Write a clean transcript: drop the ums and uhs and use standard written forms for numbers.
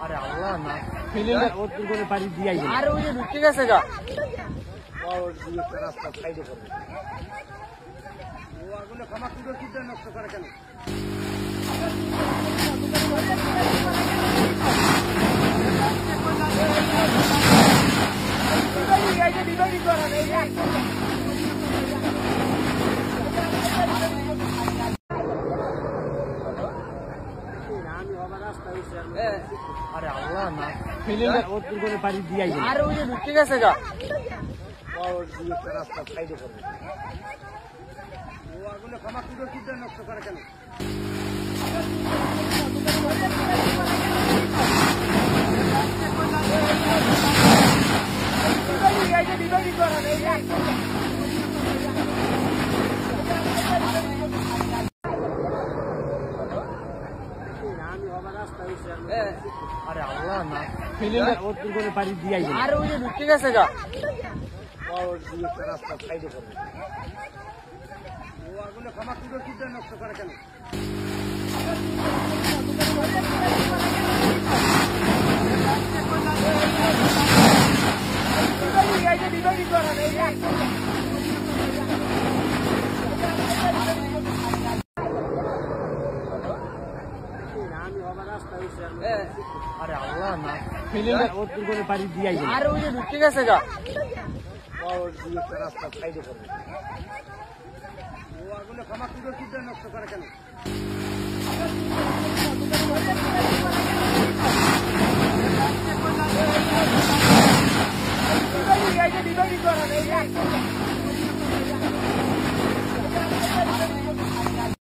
আরে আল্লাহ না ফিলিংটা ওর করে পারি দিয়াই আরে ওই যে ঢুকে গেছে গা ওর দিয়ে রাস্তা সাইডে করবে ও আগুনে ক্ষমা কুড়ে কুড়ে নষ্ট করে কেন আরে আল্লাহ না ফিলিংটা ওর করে পারি দিয়াই আরে ওই যে ঢুকে গেছে গা ওর দিয়ে রাস্তা সাইডে করবে ও আগুনে ক্ষমা কুড়ে কুড়ে নষ্ট করে কেন আরে আল্লাহ না ফিলিংটা ওর করে পারি দিয়াই আরে ওই যে ঢুকে গেছে গা ওর দিয়ে রাস্তা সাইডে করবে ও আগুনে ক্ষমা কুড়ে কুড়ে নষ্ট করে কেন আরে আল্লাহ না ফিলিংটা ওর করে পারি দিয়াই আরে ওই যে ঢুকে গেছে গা ওর দিয়ে রাস্তা সাইডে করবে ও আগুনে ক্ষমা কুড়ে কুড়ে নষ্ট করে কেন বিভাগী